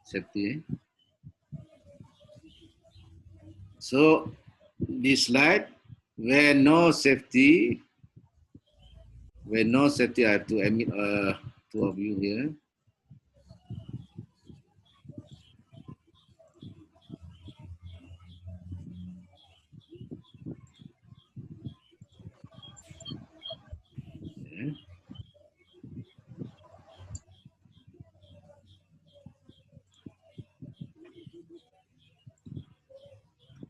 Safety. So this slide, where no safety, I have to admit two of you here. Yeah.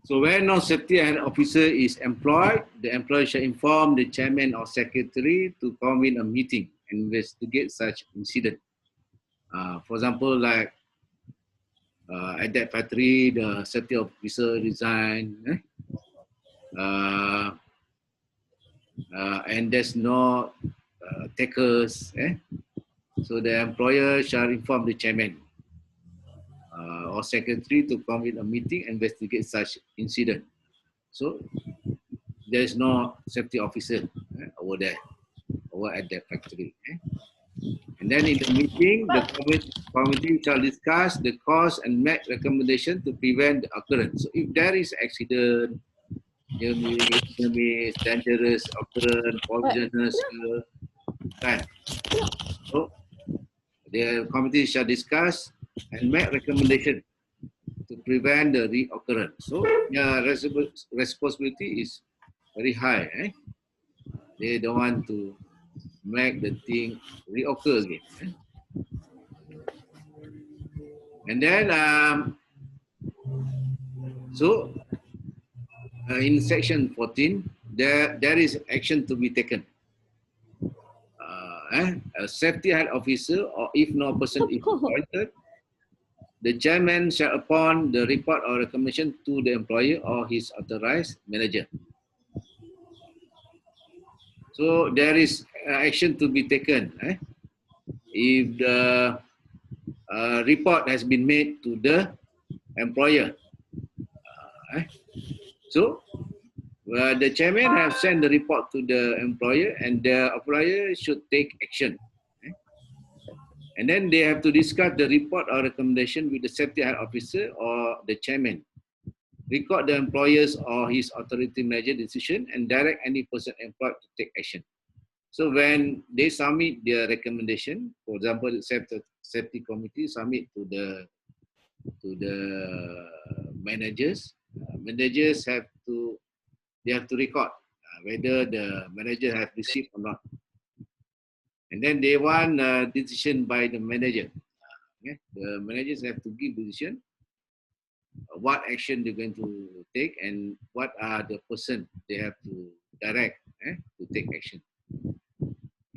So where no safety head officer is employed, the employer shall inform the chairman or secretary to convene a meeting and investigate such incident. For example, like at that factory, the safety officer resigned, and there's no takers. So the employer shall inform the chairman or secretary to convene a meeting and investigate such incident. So there is no safety officer over there, over at that factory. And then in the meeting, the committee shall discuss the cause and make recommendation to prevent the occurrence. So if there is accident, dangerous occurrence, poisonous, right? So the committee shall discuss and make recommendation to prevent the reoccurrence. So responsibility is very high. They don't want to make the thing reoccur again. And then, in section 14, there is action to be taken. A safety head officer, or if no person is appointed, the chairman shall appoint the report or recommendation to the employer or his authorized manager. So there is action to be taken. If the report has been made to the employer. So the chairman has sent the report to the employer, and the employer should take action. And then they have to discuss the report or recommendation with the safety head officer or the chairman. Record the employer's or his authority manager decision and direct any person employed to take action. So when they submit their recommendation, for example, the safety committee submit to the managers. Managers have to record whether the manager has received or not, and then they want a decision by the manager. The managers have to give decision what action they're going to take and what are the person they have to direct to take action.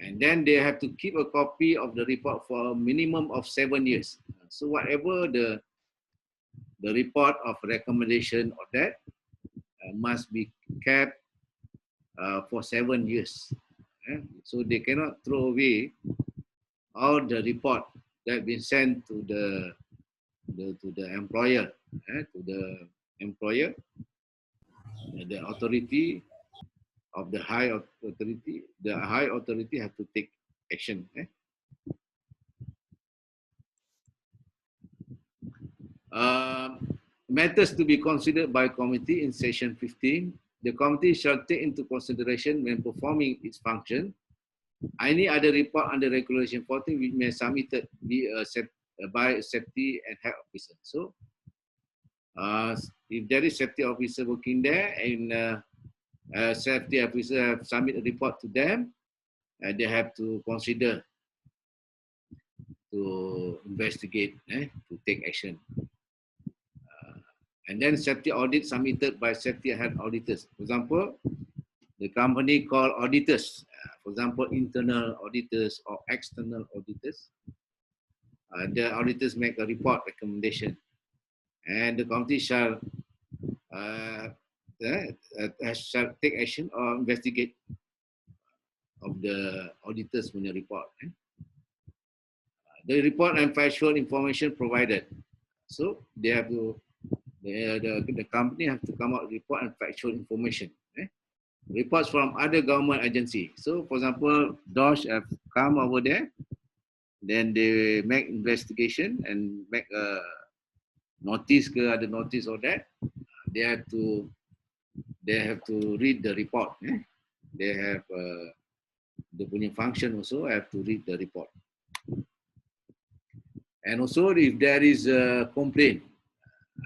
And then they have to keep a copy of the report for a minimum of 7 years. So whatever the report of recommendation of that must be kept for 7 years. So they cannot throw away all the report that been sent to the employer, the authority of the high authority. The high authority have to take action. Matters to be considered by committee in section 15. The committee shall take into consideration when performing its function any other report under regulation 14 which may submitted by a safety and health officer. So if there is safety officer working there and safety officer have submitted a report to them, they have to consider to investigate, to take action. And then safety audit submitted by safety head auditors. For example, the company called auditors, for example, internal auditors or external auditors. The auditors make a report recommendation, and the committee shall take action or investigate of the auditors when the report. The report and factual information provided. So they have to, the company have to come out with report and factual information. Reports from other government agency. So for example, DOSH have come over there. Then they make investigation and make a notice ke ada notice or that. They have to read the report. They have the punya function also have to read the report. And also if there is a complaint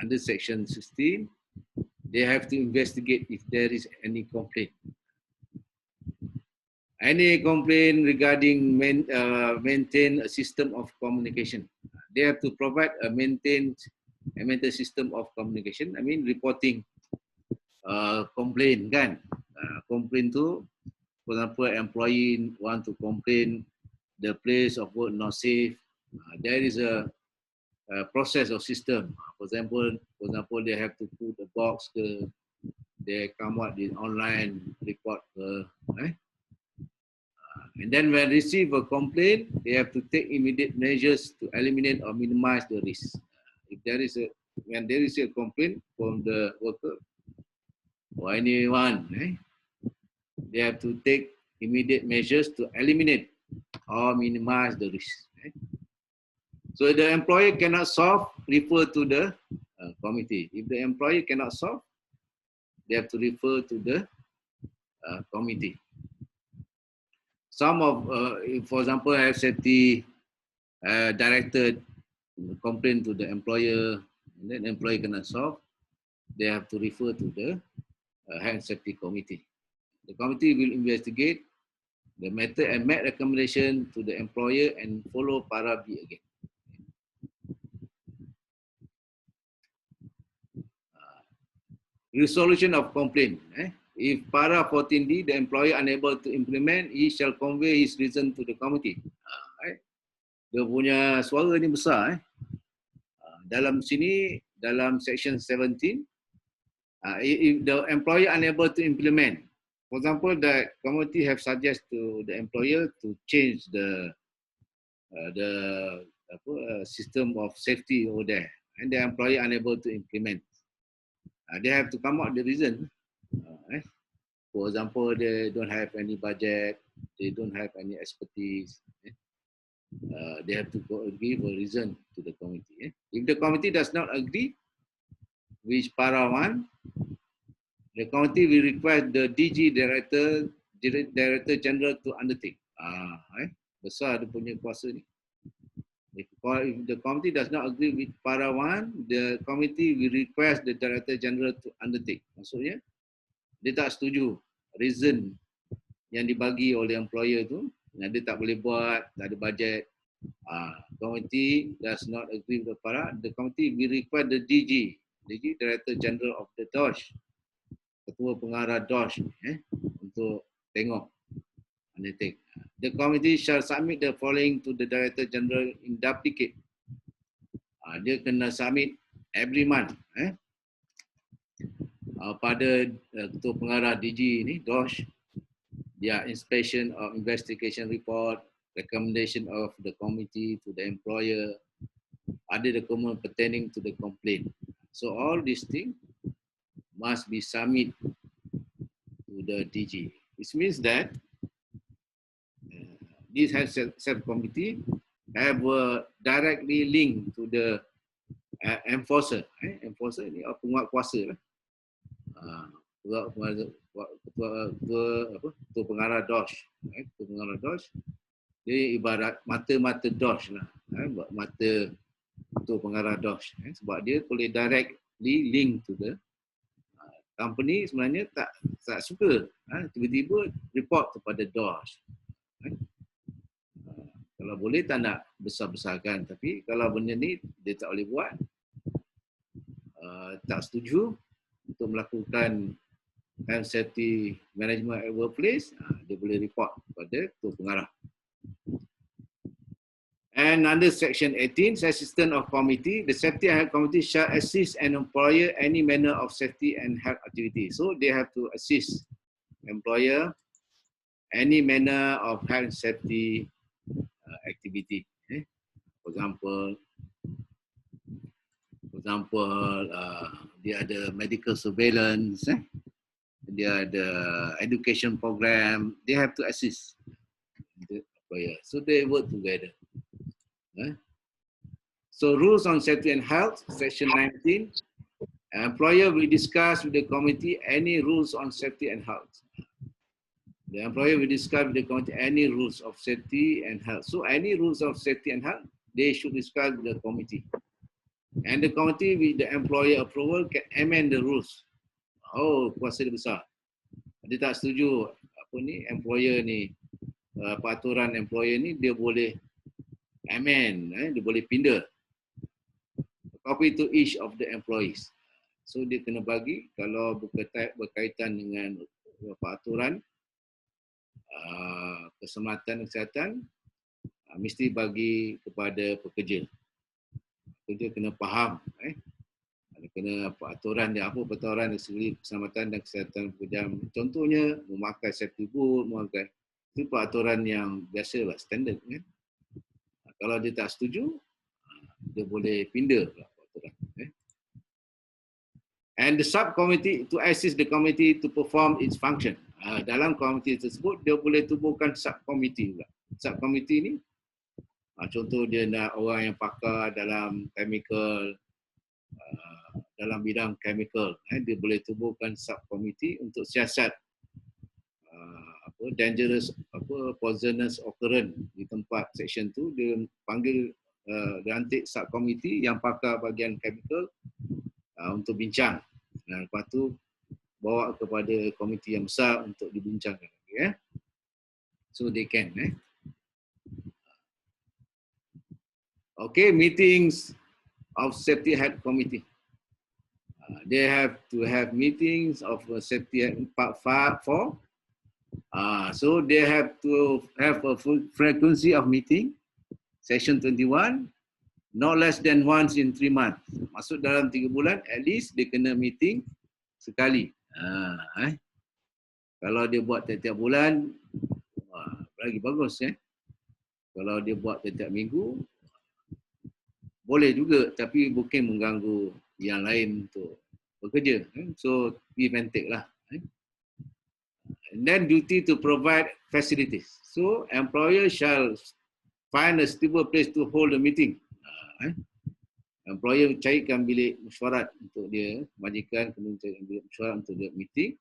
under section 16, they have to investigate if there is any complaint. Any complaint regarding maintain a system of communication. They have to provide a maintain system of communication. I mean reporting complaint kan. Complaint tu, for example, employee want to complain the place of work not safe. There is a process or system. For example, they have to put a box. They come out in online report. And then when receive a complaint, they have to take immediate measures to eliminate or minimize the risk. When there is a complaint from the worker or anyone, they have to take immediate measures to eliminate or minimize the risk. So the employer cannot solve, refer to the committee. If the employer cannot solve, they have to refer to the committee. Some of, for example, health safety director complain to the employer, and then employer cannot solve, they have to refer to the health safety committee. The committee will investigate the matter and make recommendation to the employer and follow para B again. Resolution of complaint. If para 14D, the employer unable to implement, he shall convey his reason to the committee. Dia punya suara ni besar. Dalam sini, dalam section 17, if the employer unable to implement, for example, the committee have suggest to the employer to change the system of safety over there, and the employer unable to implement, they have to come out the reason. For example, they don't have any budget, they don't have any expertise. They have to give a reason to the committee. If the committee does not agree with para 1, the committee will request the DG Director General to undertake. Besar dia punya kuasa ni. If the committee does not agree with para 1, the committee will request the Director General to undertake. Maksudnya, dia tak setuju reason yang dibagi oleh employer tu, yang dia tak boleh buat, tak ada budget. Committee does not agree with para, the committee will request the DG Director General of the DOSH, Ketua Pengarah DOSH, untuk tengok, undertake. The committee shall submit the following to the Director General in duplicate. Dia kena submit every month. Pada Ketua Pengarah DG ni, DOSH, dia inspection or investigation report, recommendation of the committee to the employer, ada document pertaining to the complaint. So all these things must be submitted to the DG. This means that this health subcommittee have a directly link to the enforcer. Enforcer ni penguat kuasa lah. Ketua Pengarah DOSH. Ketua Pengarah DOSH, dia ibarat mata-mata DOSH lah. Mata Ketua Pengarah DOSH. Sebab dia boleh directly link to the company sebenarnya tak suka. Tiba-tiba report kepada DOSH. Kalau boleh tak nak besar-besarkan. Tapi kalau benda ni dia tak boleh buat, tak setuju untuk melakukan health safety management at workplace, dia boleh report kepada Ketua Pengarah. And under section 18, assistant of committee, the safety and health committee shall assist an employer any manner of safety and health activity. So they have to assist employer any manner of health safety activity. For example, dia ada medical surveillance, dia ada education program, they have to assist the employer. So they work together. So rules on safety and health, section 19. Employer will discuss with the committee any rules on safety and health. The employer will discuss with the committee any rules of safety and health. So any rules of safety and health, they should discuss with the committee. And the committee with the employer approval can amend the rules. Oh, kuasa dia besar. Dia tak setuju apa ni employer ni, peraturan employer ni, dia boleh amend, dia boleh pindah. Copy to each of the employees. So dia kena bagi kalau berkaitan dengan peraturan keselamatan kesihatan, mesti bagi kepada pekerja. Pekerja kena faham, kena peraturan dia apa, peraturan dari segi keselamatan dan kesihatan pekerja. Contohnya memakai safety boot, memakai itu peraturan yang biasa lah, standard kan. Kalau dia tak setuju, dia boleh pindah peraturan. And the subcommittee to assist the committee to perform its function. Dalam komiti tersebut dia boleh tubuhkan subcommittee juga. Subcommittee ni contoh dia nak orang yang pakar dalam chemical, dalam bidang chemical, dia boleh tubuhkan subcommittee untuk siasat dangerous poisonous occurrence di tempat section tu. Dia panggil rantik subcommittee yang pakar bahagian chemical untuk bincang. Lepas tu bawa kepada komiti yang besar untuk dibincangkan. So they can. Okay, meetings of safety health committee. They have to have meetings of safety part 4. So they have to have a full frequency of meeting. Section 21. Not less than once in 3 months. Maksud dalam 3 bulan, at least dia kena meeting sekali. Kalau dia buat tiap-tiap bulan, lagi bagus. Kalau dia buat tiap-tiap minggu, boleh juga, tapi bukan mengganggu yang lain untuk bekerja. So, give and take lah. And then duty to provide facilities. So, employer shall find a suitable place to hold a meeting. Employer carikan bilik mesyuarat untuk dia, majikan kena cari bilik mesyuarat untuk dia meeting.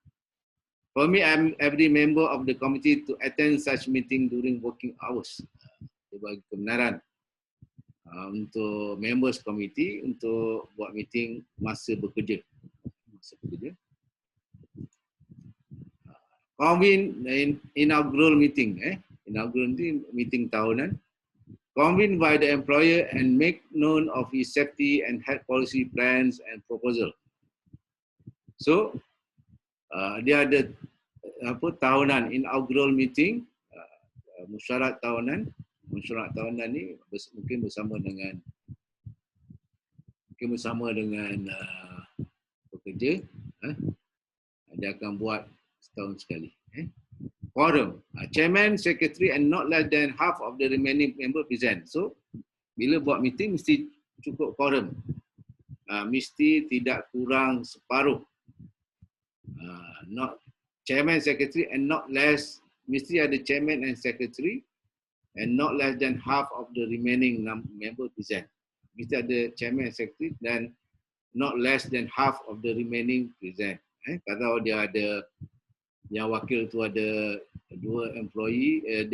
Permit every member of the committee to attend such meeting during working hours. Dia bagi kebenaran untuk members committee untuk buat meeting masa bekerja. Convene inaugural meeting. Inaugural meeting tahunan. Convened by the employer and make known of his safety and health policy plans and proposal. So, dia ada tahunan inaugural meeting, mesyuarat tahunan. Mesyuarat tahunan ni mungkin bersama dengan pekerja. Dia akan buat setahun sekali. Quorum. Chairman, secretary and not less than half of the remaining member present. So, bila buat meeting mesti cukup quorum. Mesti tidak kurang separuh. Not chairman, secretary and not less, mesti ada chairman and secretary and not less than half of the remaining member present. Mesti ada chairman and secretary dan not less than half of the remaining present. Kalau dia ada yang wakil tu ada 2 employee, 2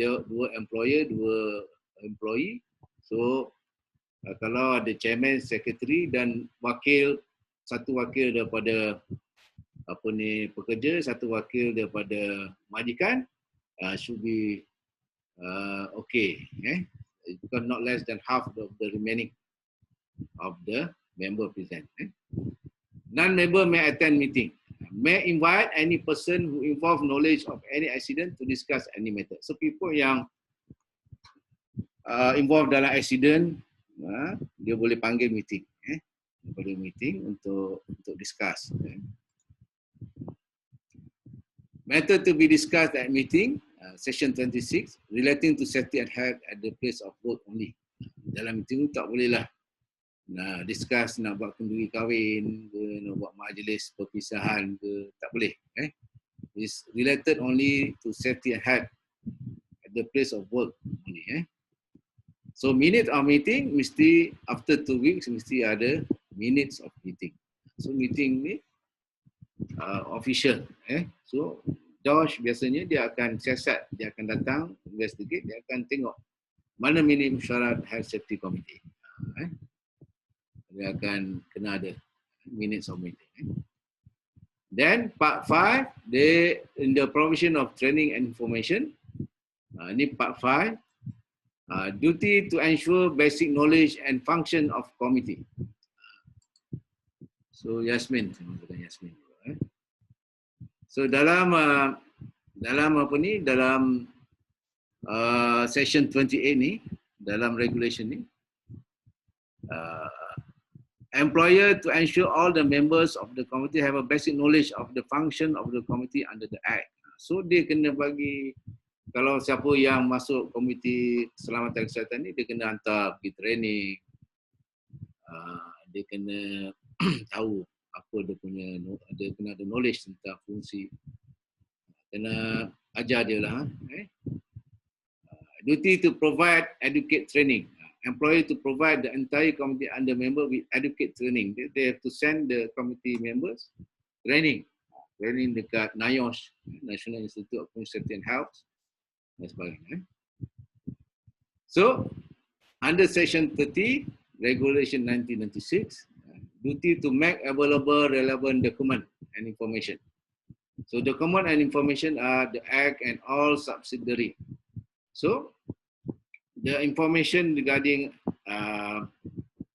employer, 2 employee. So kalau ada chairman, secretary dan wakil, satu wakil daripada pekerja, satu wakil daripada majikan, should be okay. Bukan not less than half of the remaining of the member present. Non-member may attend meeting. May invite any person who involve knowledge of any accident to discuss any matter. So people yang involved dalam accident, dia boleh panggil meeting. Dia boleh meeting untuk discuss. Matter to be discussed at meeting, section 26, relating to safety and health at the place of work only. Dalam meeting tak boleh lah discuss nak buat kenduri kahwin ke, nak buat majlis perpisahan ke, tak boleh. It's related only to safety and health at the place of work only. So minutes of meeting mesti after 2 weeks mesti ada minutes of meeting. So meeting ni official. So Josh biasanya dia akan siasat, dia akan datang, investigate, dia akan tengok mana minimum syarat health safety committee. Dia akan kena ada minutes of meeting. Then part 5, they in the provision of training and information. Ini part 5. Duty to ensure basic knowledge and function of committee. So Yasmin, saya maksudkan Yasmin. So dalam apa ni, dalam section 28 ni, dalam regulation ni, employer to ensure all the members of the committee have a basic knowledge of the function of the committee under the act. So dia kena bagi, kalau siapa yang masuk komiti keselamatan kesihatan ni, dia kena hantar pergi training, dia kena tahu apa dia punya, dia kena ada knowledge tentang fungsi, kena ajar dia lah. Duty to provide educate training. Employer to provide the entire committee under member with adequate training. They have to send the committee members training dekat NIOSH, National Institute of Safety and Health dan sebagainya. So under section 30 regulation 1996, duty to make available relevant document and information. So document and information are the act and all subsidiary. So the information regarding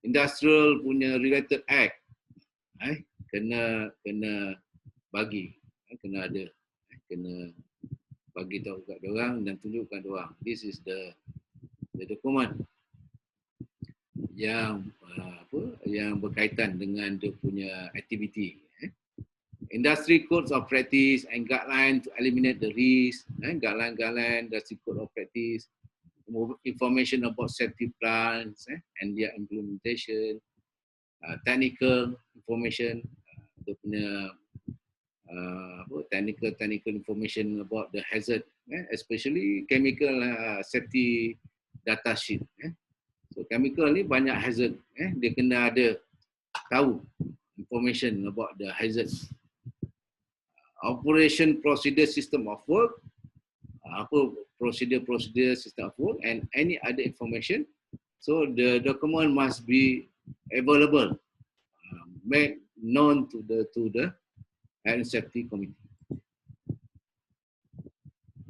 industrial punya related act kena bagi, kena ada, kena bagi tahu kat diorang dan tunjukkan diorang. This is the document yang yang berkaitan dengan dia punya aktiviti. Industry codes of practice and guideline to eliminate the risk, guideline, industry code of practice, information about safety plans and their implementation, technical information, dia punya technical information about the hazard, especially chemical safety data sheet. So chemical ni banyak hazard, dia kena ada tahu information about the hazards. Operation procedure system of work, apa procedure system of work and any other information. So the document must be available, made known to the Health and Safety Committee.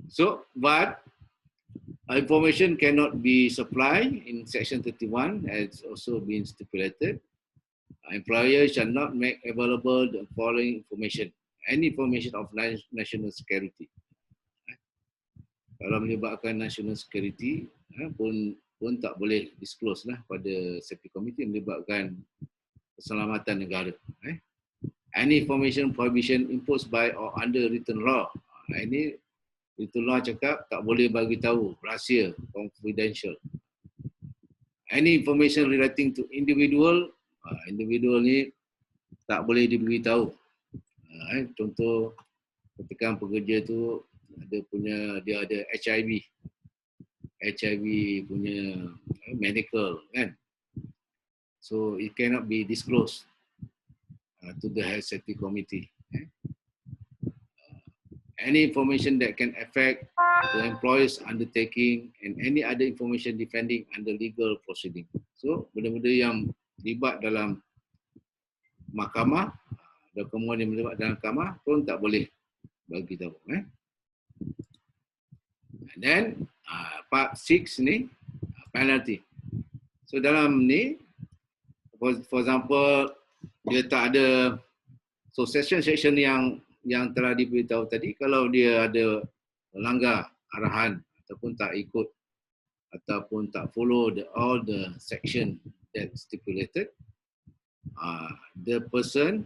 So, but information cannot be supplied in section 31 as also been stipulated. Employer shall not make available the following information. Any information of national security. Kalau melibatkan national security pun tak boleh disclose lah pada safety committee, melibatkan keselamatan negara. Any information prohibition imposed by or under written law. Ini written law cakap tak boleh bagi tahu, rahsia, confidential. Any information relating to individual ni tak boleh diberitahu. Contoh ketika pekerja tu dia ada HIV punya medical kan, so it cannot be disclosed to the Health Safety Committee. Any information that can affect the employer's undertaking and any other information defending under legal proceeding. So benda-benda yang terlibat dalam mahkamah, dokumen yang terlibat dalam mahkamah pun tak boleh bagi tahu. And then part 6 ni penalty. So dalam ni, for example, dia tak ada, so section yang telah diberitahu tadi, kalau dia ada melanggar arahan ataupun tak ikut ataupun tak follow all the section that stipulated, the person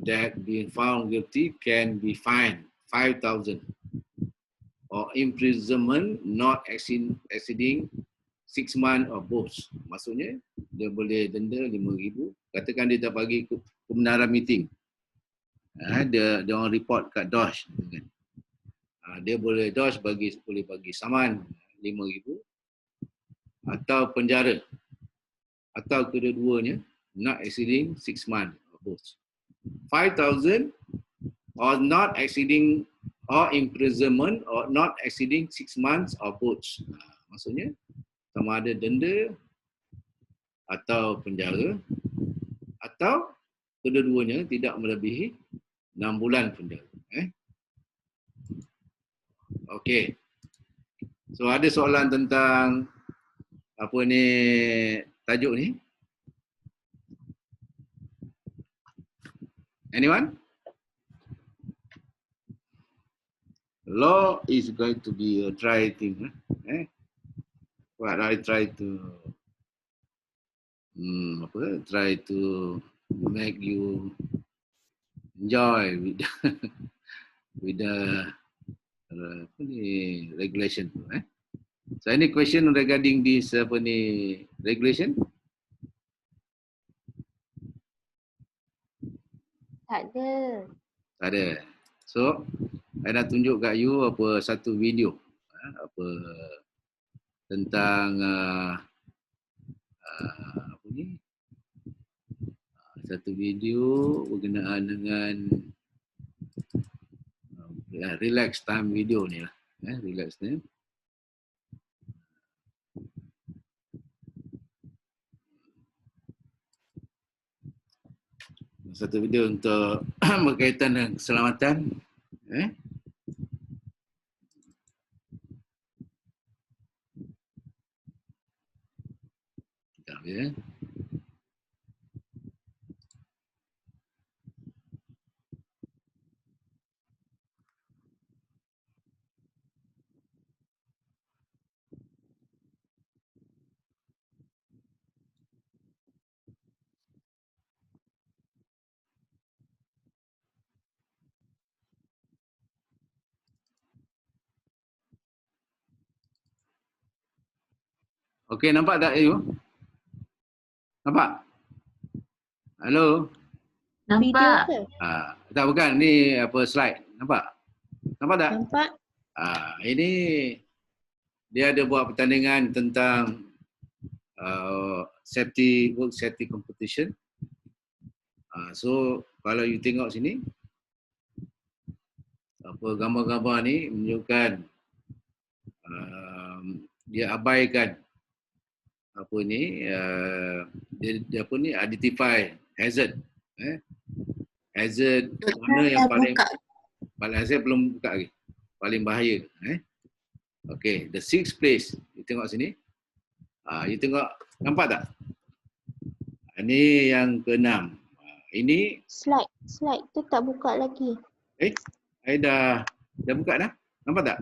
that being found guilty can be fined 5,000 or imprisonment not exceeding 6 months or both. Maksudnya dia boleh denda 5,000. Katakan dia tak bagi kebenaran meeting, dia orang report kat DOSH, dia boleh DOSH boleh bagi saman 5,000 atau penjara, atau kedua-duanya, not exceeding 6 months or both. 5,000 or not exceeding, or imprisonment or not exceeding 6 months or both. Maksudnya sama ada denda atau penjara atau kedua-duanya tidak melebihi 6 bulan penjara. Okey. So ada soalan tentang apa ni tajuk ni? Anyone? Law is going to be a dry thing. What I try to try to make you enjoy with with the regulation. So any question regarding this regulation? Tak ada. Tak ada. So saya nak tunjuk kat you apa satu video apa tentang apa ni, satu video berkenaan dengan relax time video ni lah, relax ni. Satu video untuk berkaitan dengan keselamatan. Sekejap ya. Okey, nampak tak you? Nampak? Halo? Nampak. Tak, bukan. Ni apa slide. Nampak? Nampak tak? Nampak. Ini dia ada buat pertandingan tentang safety, work safety competition. So kalau you tengok sini, apa gambar-gambar ni menunjukkan dia abaikan apa ni, dia apa ni, identify hazard. Hazard mana yang paling saya belum buka lagi. Paling bahaya. Okay, the sixth place. You tengok sini. You tengok, nampak tak? Ini yang ke-6. Ini slide tu tak buka lagi. Saya dah buka dah. Nampak tak?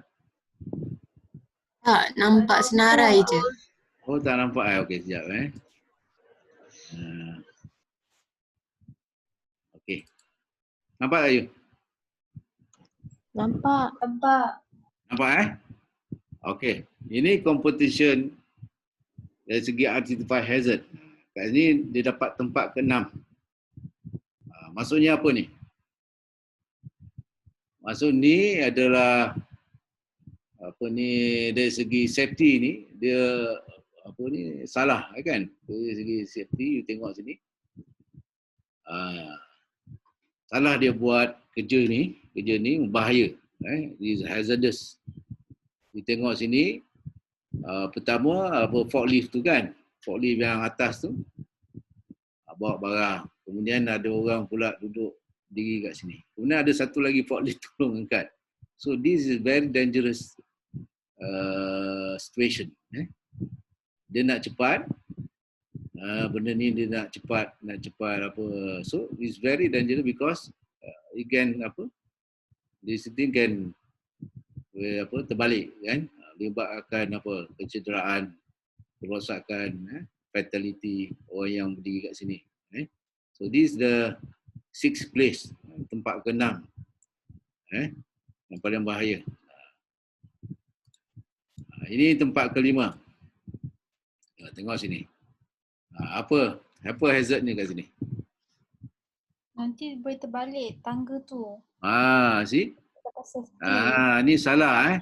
Tak, nampak senarai je. Oh, tak nampak. Okey, sekejap Okey. Nampak tak you? Nampak. Nampak Okey. Ini competition dari segi identify hazard. Kat sini dia dapat tempat ke-6. Maksudnya apa ni? Maksud ni adalah apa ni, dari segi safety ni dia apa ni salah kan? Dari segi safety you tengok sini. Salah dia buat kerja ni berbahaya. Is hazardous. You tengok sini, pertama apa forklift tu kan? Forklift yang atas tu bawa barang. Kemudian ada orang pula duduk diri kat sini. Kemudian ada satu lagi forklift tolong angkat. So this is very dangerous situation. Dia nak cepat, benda ni dia nak cepat apa. So it's very dangerous because it can apa, this thing can terbalik kan, menyebabkan apa, kecederaan, kerosakan, fatality orang yang berdiri kat sini. So this is the sixth place, tempat ke-6 yang paling bahaya. Ini tempat ke-5. Tengok sini. Apa hazard ni kat sini? Nanti boleh terbalik tangga tu. See? Ni salah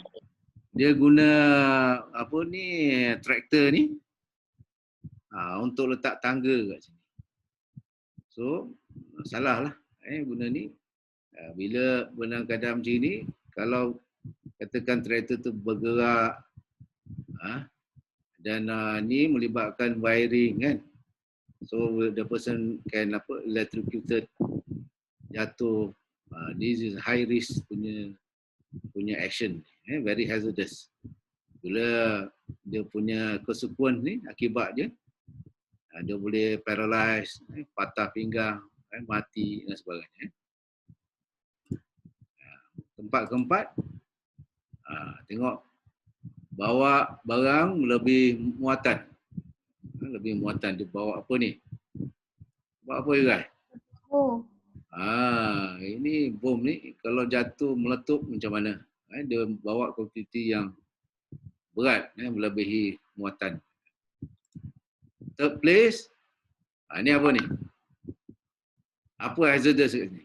Dia guna apa ni, traktor ni untuk letak tangga kat sini. So salah lah guna ni. Bila benang keadaan macam ni, kalau katakan traktor tu bergerak dan ni melibatkan wiring kan, so the person can electrocuted, jatuh. This is high risk punya action, very hazardous. Bila dia punya kesukuan ni, akibat dia boleh paralyze, patah pinggang, mati dan sebagainya. Tempat keempat, tengok bawa barang lebih muatan. Lebih muatan, dia bawa apa ni? Bawa apa Irai? Oh, Ini bom ni kalau jatuh meletup macam mana? Dia bawa kuantiti yang berat, melebihi muatan. Third place, ni apa ni? Apa hazardous kat sini?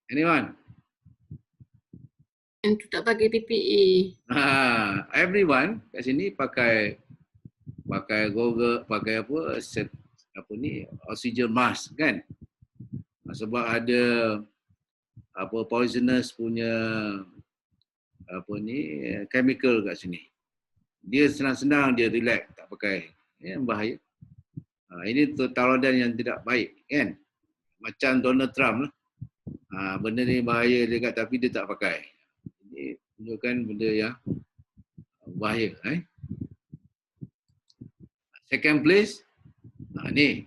Anyone? Yang tu tak pakai PPE. Everyone kat sini pakai goggle, pakai oxygen mask kan? Sebab ada poisonous punya chemical kat sini. Dia senang-senang dia relax, tak pakai. Bahaya. Ini tauladan yang tidak baik kan? Macam Donald Trump lah. Benda ni bahaya dekat tapi dia tak pakai. Ini tunjukkan benda yang bahaya. Second place, ni.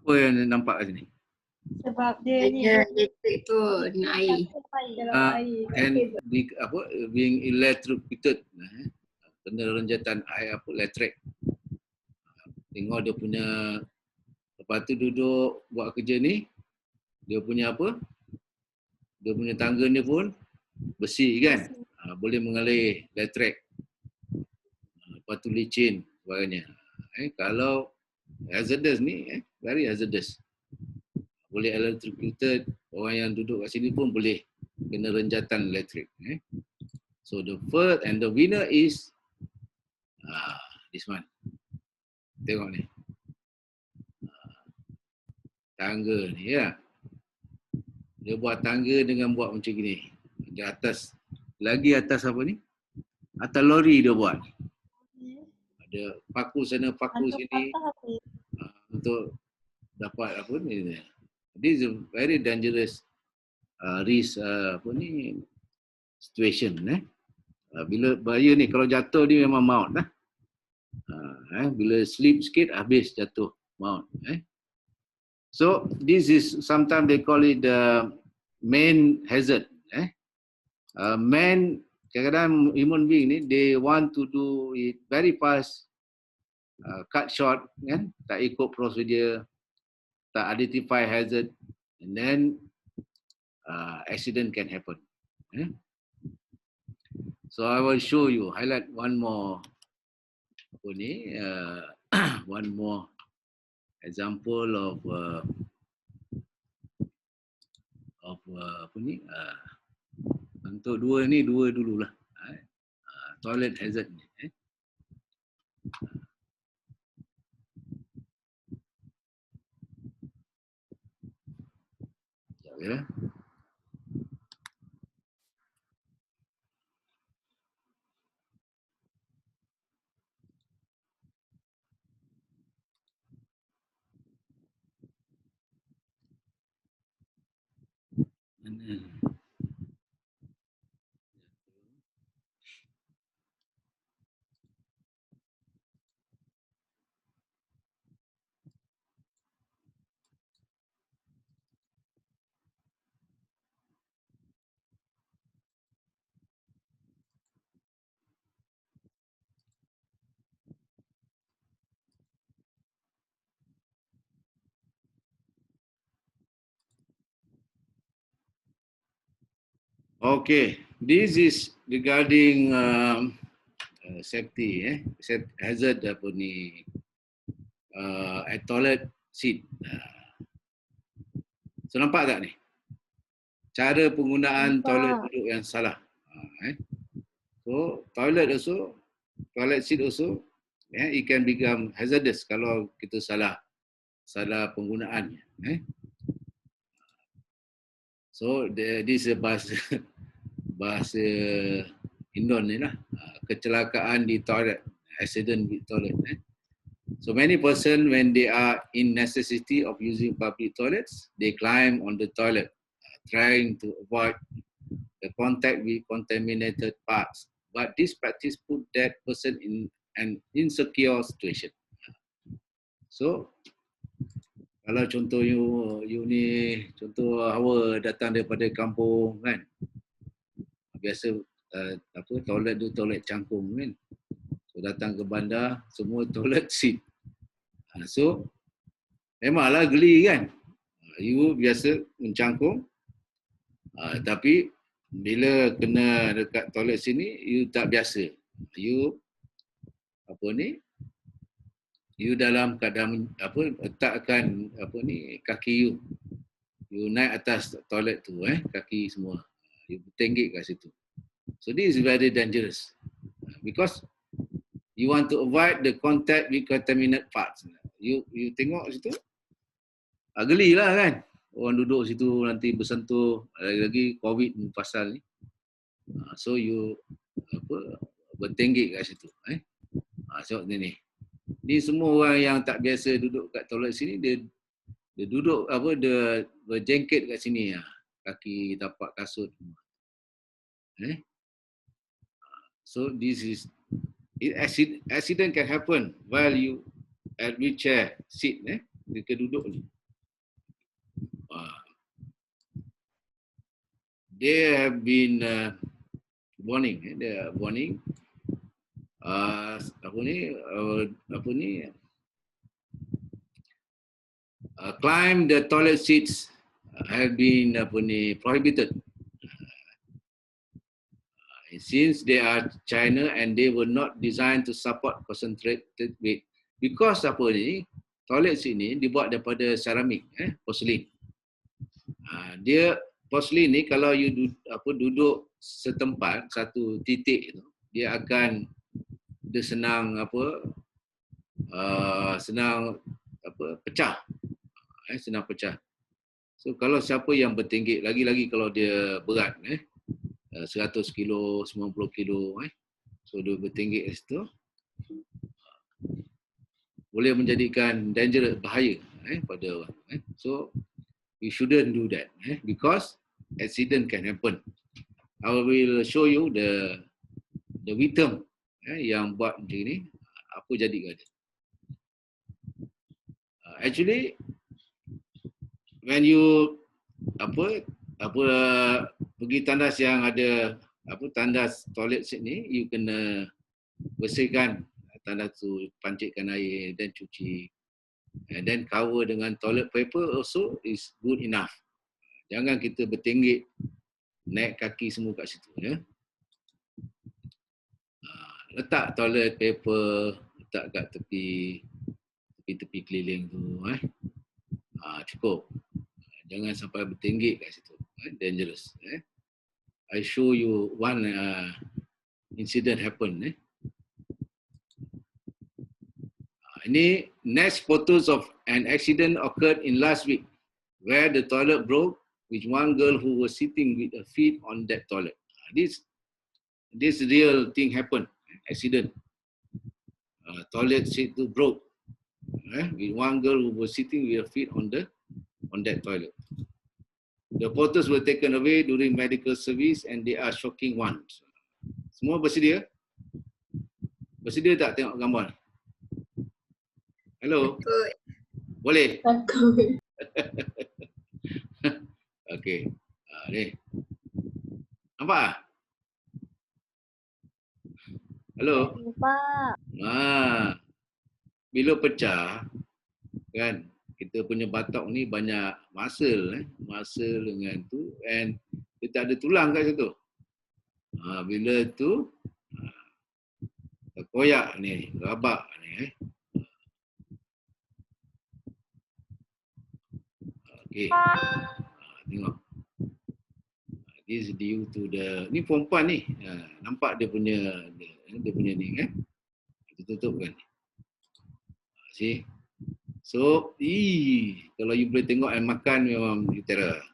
Apa yang nampak kat sini? sebab dia ni Elektrik tu dengan air. dalam air. And being electrocuted, kena renjatan air elektrik. Tengok dia punya, lepas tu duduk buat kerja ni, dia punya dia punya tangga ni pun besi kan, boleh mengalir elektrik. Lepas tu licin sebagainya. Kalau hazardous ni, very hazardous. Boleh electrocuted, orang yang duduk kat sini pun boleh kena renjatan elektrik. So the first and the winner is this one. Tengok ni. Tangga ni ya. Dia buat tangga dengan buat macam gini. Di atas, lagi atas apa ni? Atas lori dia buat. Ada paku sana, paku sini. Untuk dapat apa ni. This is a very dangerous risk situation. Bila bahaya ni, kalau jatuh ni memang maut lah. Bila slip sikit habis jatuh maut. So this is sometimes they call it the main hazard. Man, kadang-kadang human being ni they want to do it very fast, cut short, kan? Tak ikut prosedur, tak identify hazard, and then accident can happen. So I will show you, highlight one more one more example of untuk dua dululah. Toilet hazard ni. Sekejap ya. Okay, this is regarding safety, hazard apa ni, at toilet seat. So nampak tak ni? Cara penggunaan toilet duduk yang salah. So toilet seat also, it can become hazardous kalau kita salah penggunaannya. So this is bahasa Indon ni lah, kecelakaan di toilet, accident di toilet. So many person when they are in necessity of using public toilets, they climb on the toilet, trying to avoid the contact with contaminated parts. But this practice put that person in an insecure situation. So kalau contoh you ni, contoh awak datang daripada kampung kan, biasa toilet tu toilet cangkung kan. So datang ke bandar semua toilet seat. So memanglah geli kan. You biasa mencangkung, tapi bila kena dekat toilet sini you tak biasa. You you dalam keadaan letakkan kaki you naik atas toilet tu kaki semua you bertenggek kat situ. So this is very dangerous because you want to avoid the contact with contaminated parts. You tengok situ gelilah kan, orang duduk situ nanti bersentuh, lagi COVID ni pasal ni. So you bertenggek kat situ. So ni semua orang yang tak biasa duduk kat toilet sini, dia duduk dia berjengket kat sini kaki tapak kasut. So this is accident can happen while you at wheelchair seat ketika duduk ni. They have been warning, climb the toilet seats have been prohibited since they are China and they were not designed to support concentrated weight. Because toilet seat ni dibuat daripada seramik, porcelain. Dia porcelain ni kalau you duduk setempat, satu titik tu, dia akan senang pecah. Senang pecah. So kalau siapa yang bertenggek, lagi-lagi kalau dia berat 100 kilo, 90 kilo, so dia bertenggek kat situ, boleh menjadikan dangerous, bahaya pada orang. So you shouldn't do that because accident can happen. I will show you the victim yang buat macam ni, apa jadi ke dia. Actually when you pergi tandas yang ada tandas toilet seat ni, you kena bersihkan tandas tu, pancitkan air dan cuci, and then cover dengan toilet paper also is good enough. Jangan kita bertenggek naik kaki semua kat situ letak toilet paper, letak kat tepi keliling tu cukup. Jangan sampai bertenggek kat situ, dangerous. I show you one incident happen. Ini next photos of an accident occurred in last week where the toilet broke with one girl who was sitting with her feet on that toilet. This real thing happened, accident. Toilet seat to broke with one girl who was sitting with her feet on that toilet. The photos were taken away during medical service and they are shocking ones. Semua bersedia? Bersedia tak tengok gambar? Hello? Takut. Boleh? Takut. Okey. Ni. Nampak tak? Hello? Nampak. Bila pecah, kan, kita punya batok ni banyak muscle dengan tu, and kita ada tulang kat situ. Bila tu terkoyak ni, rabak ni. Okey. Tengok. This is due to the, ni perempuan ni. Nampak dia punya ni kan. Kita tutup kan. See? So, kalau you boleh tengok air makan memang terror.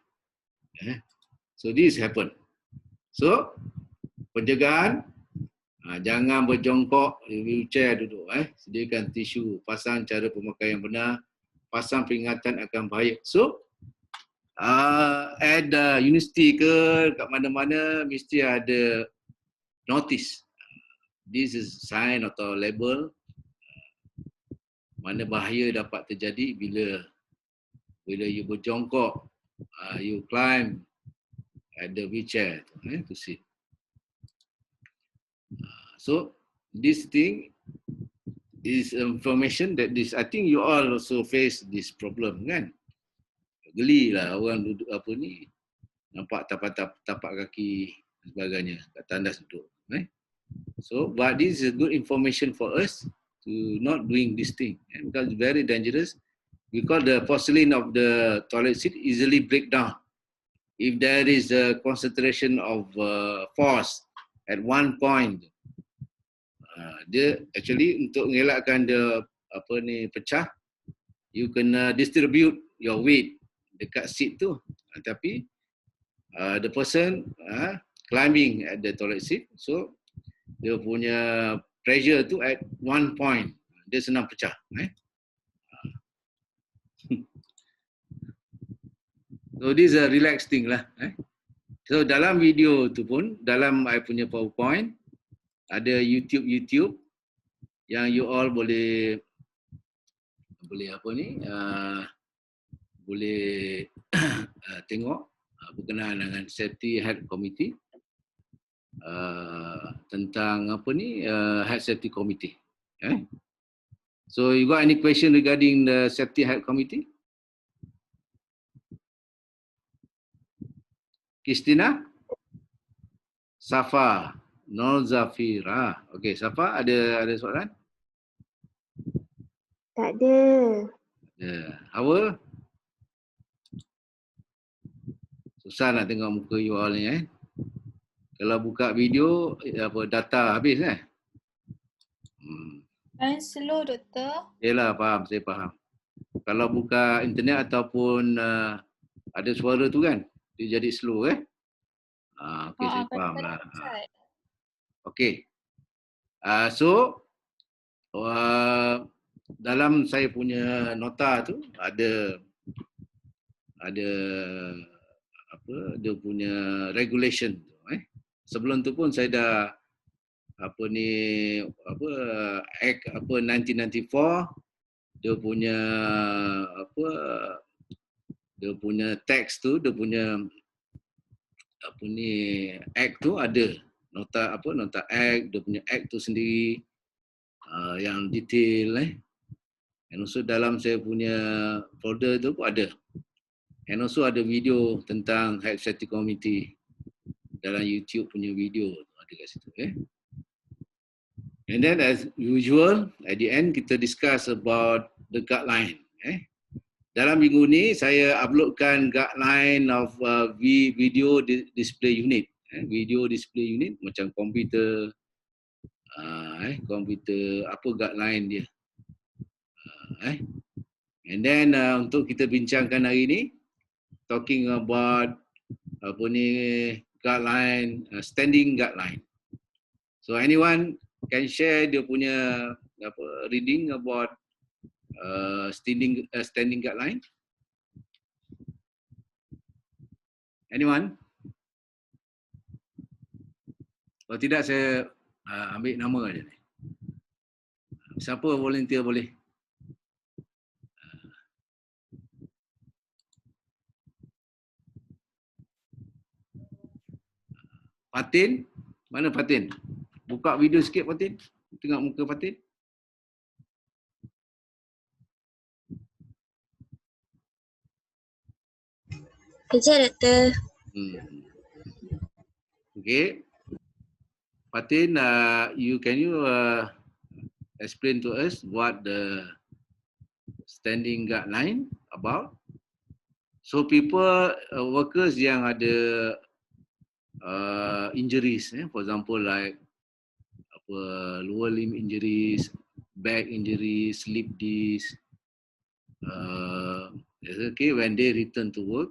So this happen. So, penjagaan, jangan berjongkok di wheelchair duduk. Sediakan tisu, pasang cara pemakaian benar, pasang peringatan akan bahaya. So, at the university ke kat mana-mana mesti ada notice. This is sign atau label mana bahaya dapat terjadi bila you berjongkok, you climb at the wheelchair to sit. So this thing is information that this, I think you all also face this problem kan. Geli lah orang duduk apa ni, nampak tapak kaki dan sebagainya kat tandas duduk. So but this is a good information for us to not doing this thing because it's very dangerous because the porcelain of the toilet seat easily break down. If there is a concentration of force at one point, dia actually untuk mengelakkan dia pecah, you kena distribute your weight dekat seat tu. Tapi the person climbing at the toilet seat, so dia punya pressure tu at one point, dia senang pecah. So this is a relaxed thing lah. So dalam video tu pun, dalam I punya PowerPoint, ada YouTube yang you all boleh boleh tengok berkenaan dengan Safety Health Committee, tentang Health Safety Committee. So you got any question regarding the Safety Health Committee? Kristina? Safa? Nur Zafira. Okey, Safa ada soalan? Tak ada. Hawa? Susah nak tengok muka you all ni Kalau buka video data habis Kan slow doktor. Yalah, faham, saya faham. Kalau buka internet ataupun ada suara tu kan, dia jadi slow okey, saya faham lah. Okey. So dalam saya punya nota tu ada dia punya regulation tu Sebelum tu pun saya dah Act 1994, dia punya teks tu, dia punya act tu ada nota act, dia punya act tu sendiri yang detail and also dalam saya punya folder tu pun ada, and also ada video tentang Health Safety Committee dalam YouTube punya video ada kat situ and then as usual at the end kita discuss about the guideline Dalam minggu ni saya uploadkan guideline of video display unit. Video display unit macam komputer, komputer apa guideline dia. And then untuk kita bincangkan hari ni, talking about guideline, standing guideline. So anyone can share dia punya reading about standing guideline? Anyone? Kalau tidak saya ambil nama aja ni. Siapa volunteer boleh? Fatin? Mana Fatin? Buka video sikit Fatin. Tengok muka Fatin. Kejap, Doktor. Okay. Fatin, can you explain to us what the standing guideline about? So people, workers yang ada injuries, for example like lower limb injuries, back injuries, slip disc. Okay, when they return to work,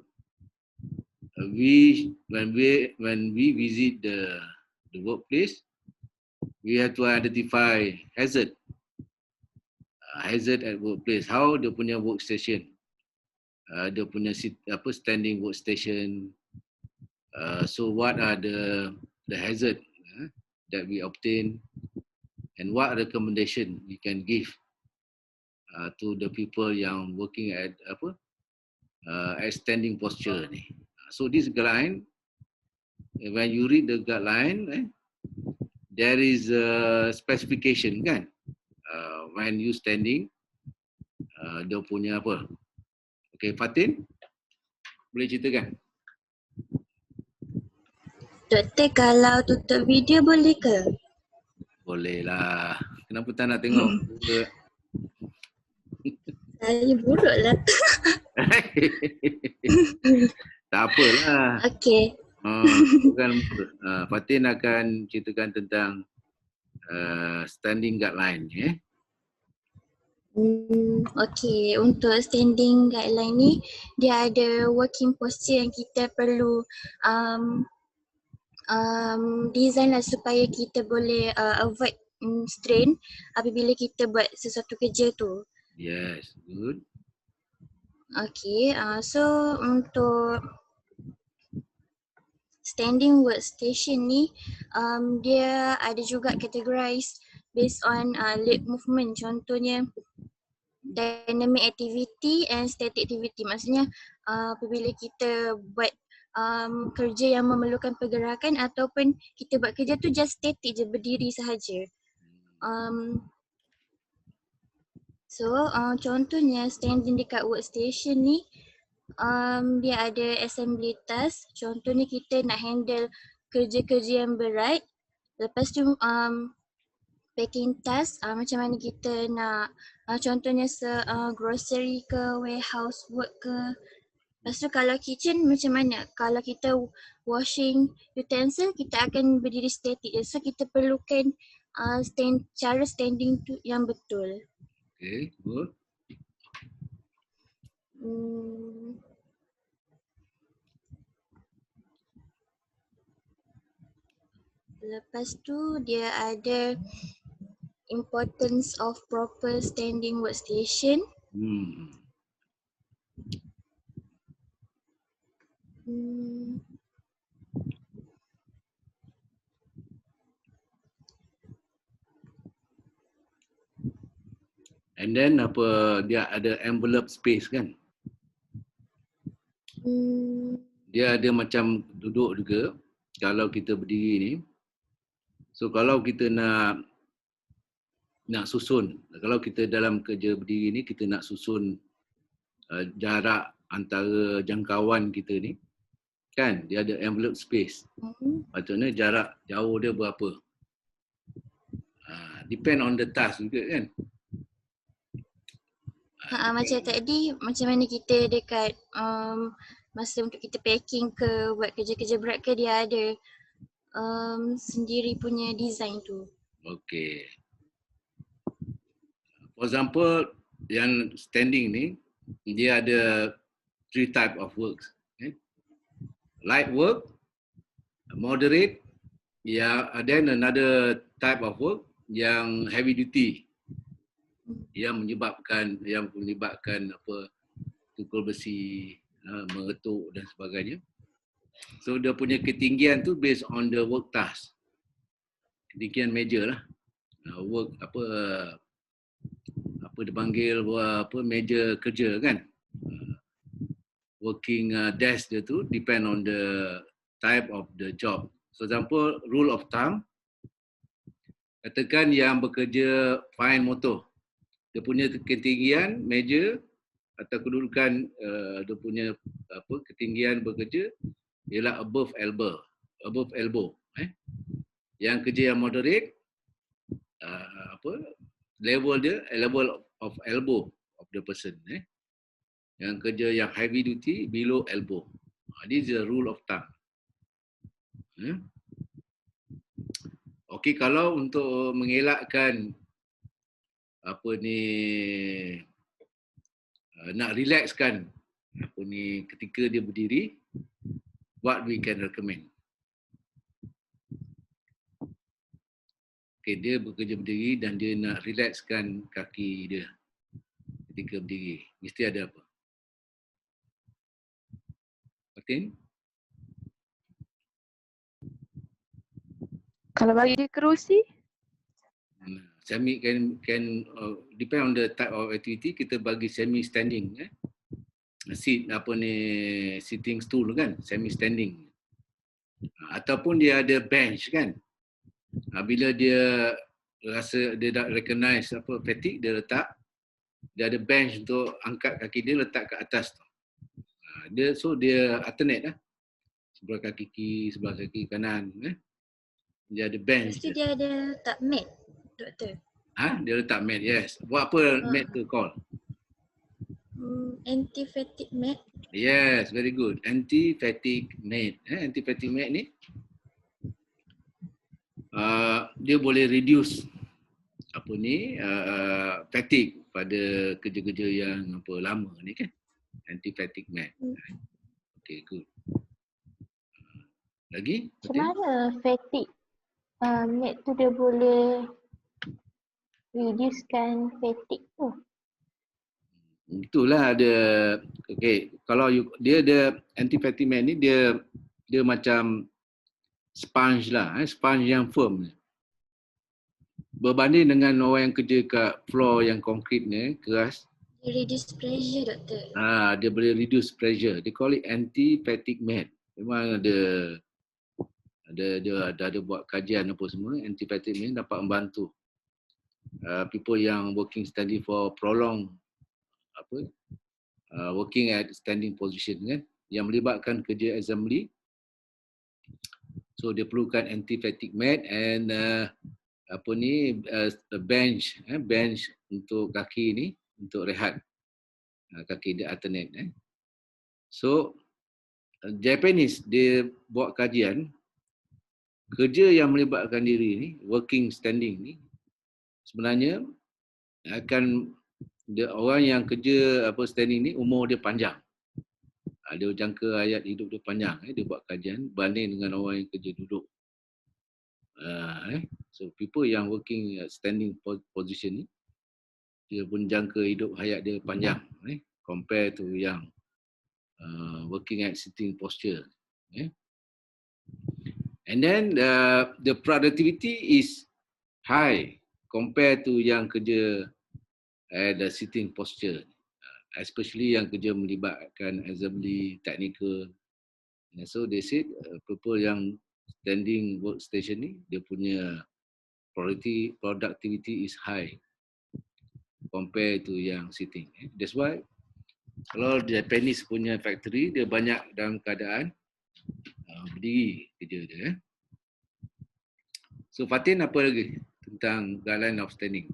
when we visit the workplace, we have to identify hazard at workplace. How dia punya workstation, dia punya standing workstation. So what are the hazard that we obtain, and what recommendation we can give to the people yang working at at standing posture ni. So this guideline, when you read the guideline, there is a specification kan. When you standing, dia punya apa? Okay, Fatin, boleh ceritakan? Doktor, kalau tutup video boleh ke? Boleh lah. Kenapa tak nak tengok? Saya buruk lah. Tak apalah. Okey. Fatin akan ceritakan tentang standing guideline. Okey, untuk standing guideline ni, dia ada working posture yang kita perlu design lah supaya kita boleh avoid strain apabila kita buat sesuatu kerja tu. Yes, good. Okay, so untuk standing workstation ni, dia ada juga categorize based on leg movement. Contohnya dynamic activity and static activity. Maksudnya apabila kita buat kerja yang memerlukan pergerakan ataupun kita buat kerja tu just static je, berdiri sahaja. Contohnya standing dekat workstation ni, dia ada assembly task. Contohnya kita nak handle kerja-kerja yang berat. Lepas tu packing task, macam mana kita nak contohnya grocery ke, warehouse work ke. Lepas tu kalau kitchen macam mana? Kalau kita washing utensil, kita akan berdiri static je. So kita perlukan cara standing tu yang betul. Okay, good. Lepas tu dia ada importance of proper standing workstation. And then dia ada envelope space kan? Dia ada macam duduk juga kalau kita berdiri ni. So kalau kita nak susun, kalau kita dalam kerja berdiri ni, kita nak susun jarak antara jangkauan kita ni, kan? Dia ada envelope space. Maksudnya jarak jauh dia berapa. Depend on the task juga kan? Macam tadi, macam mana kita dekat masa untuk kita packing ke, buat kerja-kerja berat ke, dia ada sendiri punya design tu. Okay. For example, yang standing ni, dia ada 3 type of works. Light work, moderate, then another type of work yang heavy duty. Yang menyebabkan tukul besi, mengetuk dan sebagainya. So dia punya ketinggian tu based on the work task. Ketinggian meja lah. Work dipanggil meja kerja kan. Working desk dia tu depend on the type of the job. So example, rule of thumb, katakan yang bekerja fine motor, dia punya ketinggian meja atau kedudukan dia punya ketinggian bekerja ialah above elbow. Yang kerja yang moderate, level of elbow of the person. Yang kerja yang heavy duty below elbow. This is the rule of thumb. Okey, kalau untuk mengelakkan apa ni nak relaxkan apa ni ketika dia berdiri, what we can recommend. Okay, dia bekerja berdiri dan dia nak relaxkan kaki dia ketika berdiri. Mesti ada apa? Fatin? Kalau bagi dia kerusi, Semi can depend on the type of activity, kita bagi semi standing seat apa ni sitting stool kan, semi standing. Ataupun dia ada bench kan. Bila dia rasa dia dah recognize apa fatigue, dia ada bench untuk angkat kaki dia letak ke atas tu. Dia alternate lah. Sebelah kaki kiri, sebelah kaki kanan. Dia ada bench. Mesti dia ada tak mat, doktor. Dia letak mat, yes. Buat apa mat tu call? Anti-fatigue mat. Yes, very good. Anti-fatigue mat. Anti-fatigue mat ni dia boleh reduce apa ni fatigue pada kerja-kerja yang apa lama ni kan. Anti-fatigue mat. Okay, good. Lagi? Macam mana fatigue mat tu dia boleh reducekan fatigue tu? Itulah ada. Okay, kalau dia ada anti-fatigue mat ni dia macam sponge lah, sponge yang firm. Berbanding dengan orang yang kerja kat floor yang konkret ni, keras. Dia reduce pressure, doktor. Dia boleh reduce pressure. They call it anti-fatigue mat. Memang ada buat kajian apa semua. Anti-fatigue mat dapat membantu people yang working steady for prolonged working at standing position kan, yang melibatkan kerja assembly. So dia perlukan anti-fatigue mat and bench untuk kaki ni untuk rehat. Kaki dia alternate. So Japanese dia buat kajian kerja yang melibatkan diri ni, working standing ni sebenarnya akan orang yang kerja standing ni umur dia panjang. Dia jangka hayat hidup dia panjang. Dia buat kajian banding dengan orang yang kerja duduk. So people yang working standing position ni dia pun jangka hidup hayat dia panjang compare to yang working at sitting posture. And then the productivity is high compare to yang kerja at the sitting posture, especially yang kerja melibatkan assembly, technical. So they said people yang standing workstation ni dia punya productivity is high compare to yang sitting. That's why kalau Japanese punya factory dia banyak dalam keadaan berdiri kerja dia. So Fatin, apa lagi tentang guideline of standing?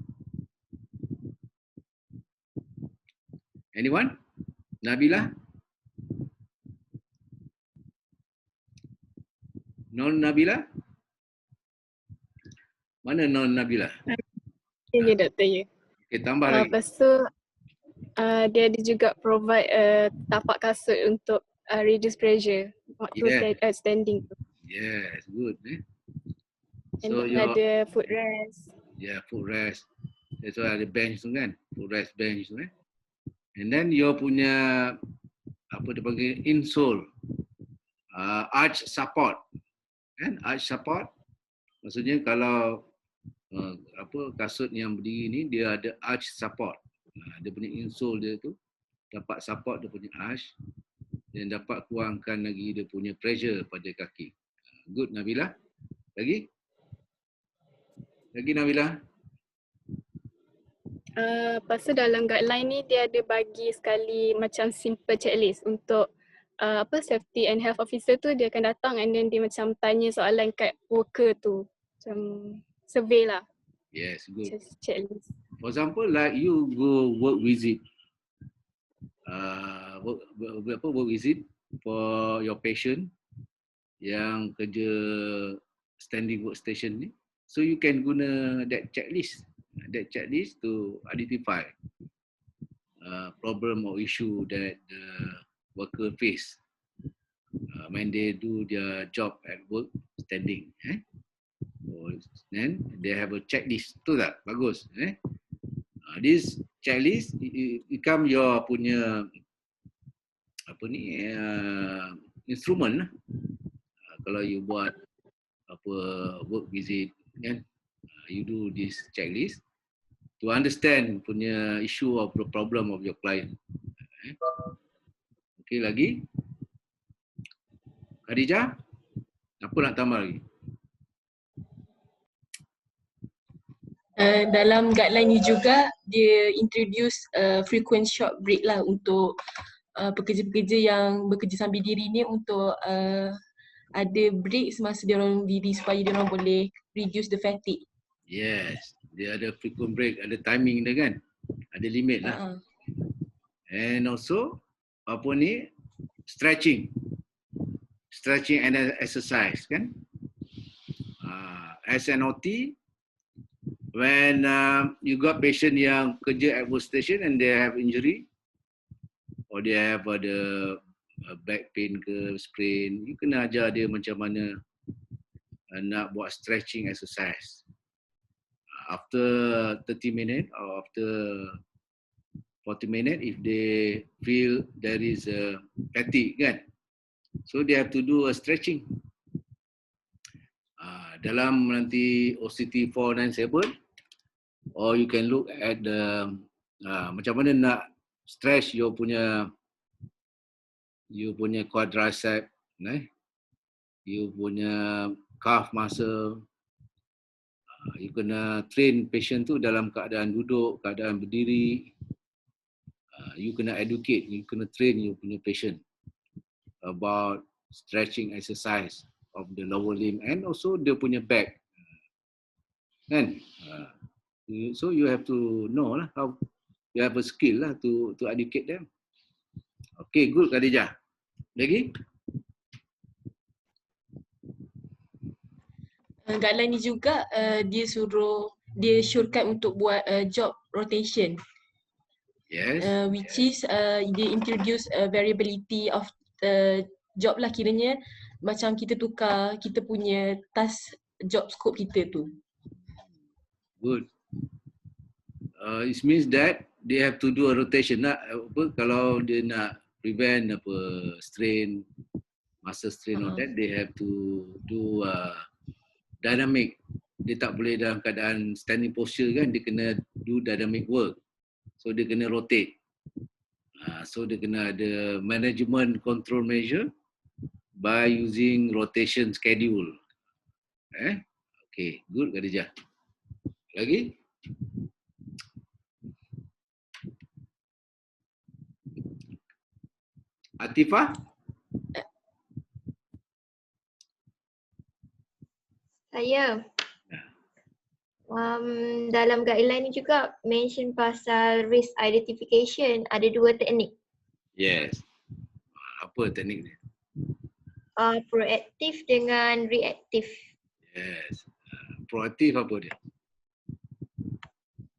Anyone? Nabila? Non Nabila? Mana non Nabila? Ya, doktor, ya. Okay, tambah lagi. Lepas tu, dia ada juga provide tapak kasut untuk reduce pressure waktu standing tu. Yes, good. And So then ada foot rest. Yeah, foot rest. That's why ada bench tu kan. Foot rest bench tu And then you punya apa dia panggil insole, arch support, kan? Arch support maksudnya kalau kasut yang berdiri ni dia ada arch support. Dia punya insole dia tu dapat support dia punya arch dan dapat kurangkan lagi dia punya pressure pada kaki. Good Nabila. Lagi Nabila. Lepas tu dalam guideline ni dia ada bagi sekali macam simple checklist untuk safety and health officer tu dia akan datang and then dia macam tanya soalan kat worker tu. Macam survey lah. Yes, good. Checklist. For example, like you go work visit, work visit for your patient yang kerja standing workstation ni. So you can guna that checklist to identify problem or issue that the worker face when they do their job at work standing. Then they have a checklist. Betul tak? Bagus. This checklist become your punya instrument lah. Kalau you buat work visit kan, you do this checklist to understand punya issue of the problem of your client. Okay, lagi Khadijah, apa nak tambah lagi? Dalam guideline ni juga dia introduce frequent short break lah untuk pekerja-pekerja yang bekerja sambil diri ni, untuk ada break semasa dia orang diri supaya dia orang boleh reduce the fatigue. Yes, dia ada frequent break, ada timing dia kan, ada limit lah. And also stretching and exercise kan. As an OT, when you got patient yang kerja at workstation and they have injury or they have the back pain ke sprain, you kena ajar dia macam mana nak buat stretching exercise. After 30 minutes or after 40 minutes, if they feel there is a fatigue kan, so they have to do a stretching. Dalam nanti OCT 497, or you can look at the macam mana nak stretch you punya quadricep, you punya calf muscle. You kena train patient tu dalam keadaan duduk, keadaan berdiri. You kena educate, you kena train you punya patient about stretching exercise of the lower limb and also dia punya back. Kan? So you have to know lah how, you have a skill lah to educate them. Okay, good Khadijah. Lagi? Guideline ni juga dia syorkan untuk buat job rotation. Yes. Which is dia introduce variability of the job lah, kiranya macam kita tukar kita punya task job scope kita tu. Good. It means that they have to do a rotation lah. Kalau dia nak prevent strain, muscle strain or that, they have to do dynamic. Dia tak boleh dalam keadaan standing posture kan, dia kena do dynamic work. So dia kena rotate. So dia kena ada management control measure by using rotation schedule. Okay, good Khadijah. Lagi? Atifah? Saya dalam guideline ni juga mention pasal risk identification, ada 2 teknik. Yes. Apa teknik ni? Proaktif dengan reaktif. Yes. Proaktif apa dia?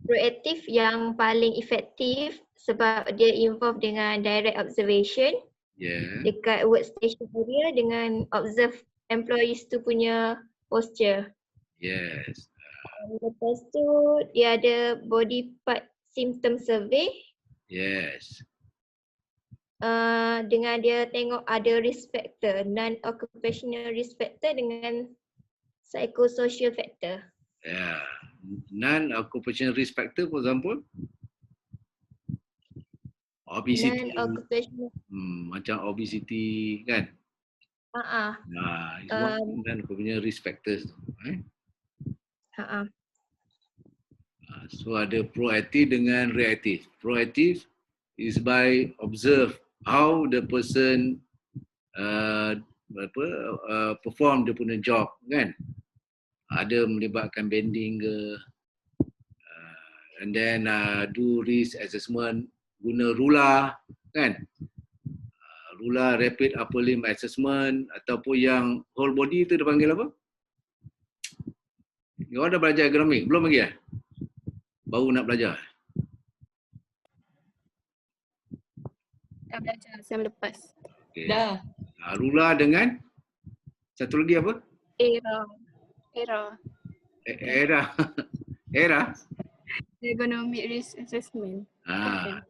Proaktif yang paling efektif sebab dia involve dengan direct observation dekat workstation area dengan observe employees tu punya posture. Yes. Lepas tu dia ada body part symptom survey. Yes. Dengan dia tengok ada risk factor, non-occupational risk factor dengan psychosocial factor. Yeah. Non-occupational risk factor, for example, obesity. Non-occupational. Macam obesity kan? Itu non-occupational risk factors tu. So ada proaktif dengan reaktif. Proaktif is by observe how the person perform dia punya job kan. Ada melibatkan bending ke, and then do risk assessment guna ruler kan. Rular Rapid Upper Limb Assessment ataupun yang whole body tu dia panggil apa? You dah belajar ergonomik? Belum lagi Baru nak belajar? Dah belajar sem lepas. Okay. Dah. Rular dengan satu lagi apa? Era. Era. Ergonomic risk assessment.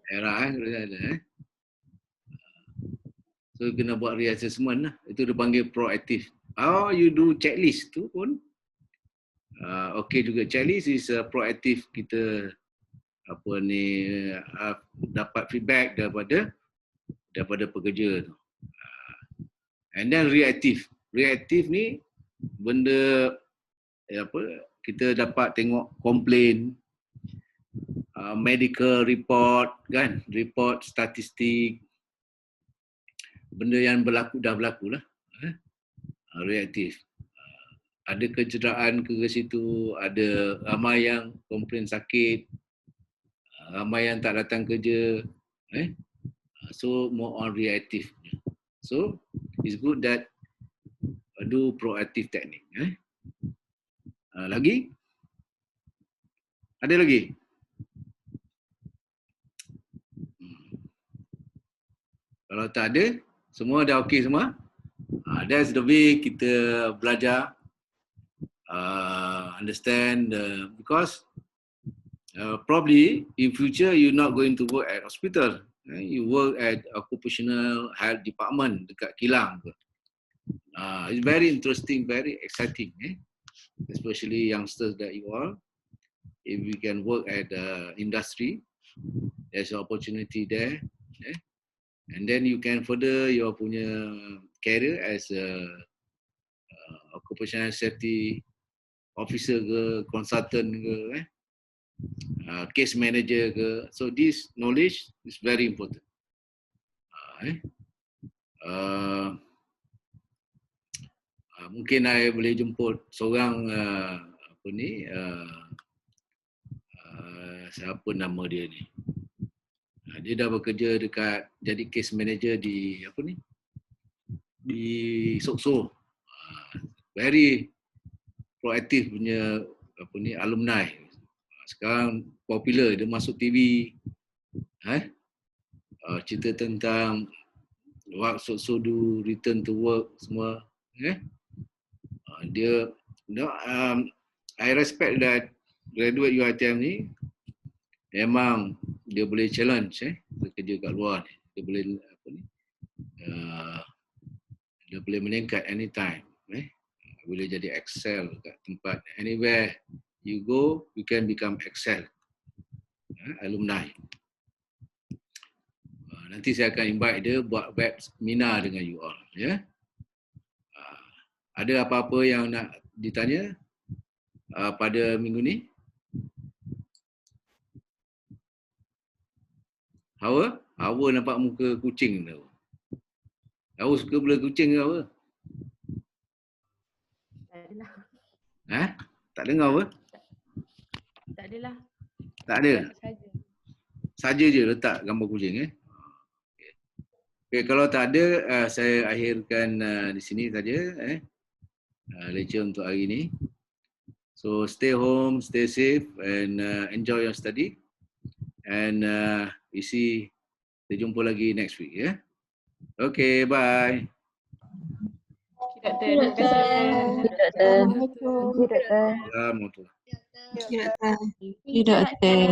Era ada. So kena buat reassessment lah. Itu dia panggil proaktif. You do checklist tu pun okay juga. Checklist is proaktif, kita dapat feedback daripada pekerja tu. And then reaktif. Reaktif ni benda kita dapat tengok komplain, medical report kan, report statistik, benda yang dah berlaku lah. Reaktif. Ada kecederaan ke situ, ada ramai yang komplain sakit, ramai yang tak datang kerja. So more on reactive. So it's good that do proactive technique. Lagi? Ada lagi? Kalau tak ada, semua dah okey semua. That's the way kita belajar, understand, because probably in future you're not going to work at hospital. You work at occupational health department dekat kilang. It's very interesting, very exciting, especially youngsters that you are. If we can work at industry, there's an opportunity there. And then you can further your punya career as a occupational safety officer ke, consultant ke, case manager ke. So this knowledge is very important. Mungkin saya boleh jemput seorang siapa nama dia ni? Dia dah bekerja dekat jadi case manager di di Sokso. Very proaktif punya alumni. Sekarang popular, dia masuk TV. Cerita tentang work Sokso do, return to work semua. I respect that graduate UiTM ni memang dia boleh challenge dia kerja kat luar ni. Dia boleh dia boleh meningkat anytime. Boleh jadi excel kat tempat anywhere you go, you can become excel. Alumni. Nanti saya akan invite dia buat web seminar dengan you all, Ada apa-apa yang nak ditanya pada minggu ni? Hawa nampak muka kucing tu. Hawa suka bela kucing ke apa? Tak adalah. Tak dengar apa? Tak adalah. Tak ada? Saja. Saja je letak gambar kucing Okay, kalau tak ada, saya akhirkan di sini saja lecture untuk hari ini. So stay home, stay safe and enjoy your study. And kita jumpa lagi next week, Okay, bye. Terima kasih, doktor. Assalamualaikum. Assalamualaikum. Terima kasih, doktor.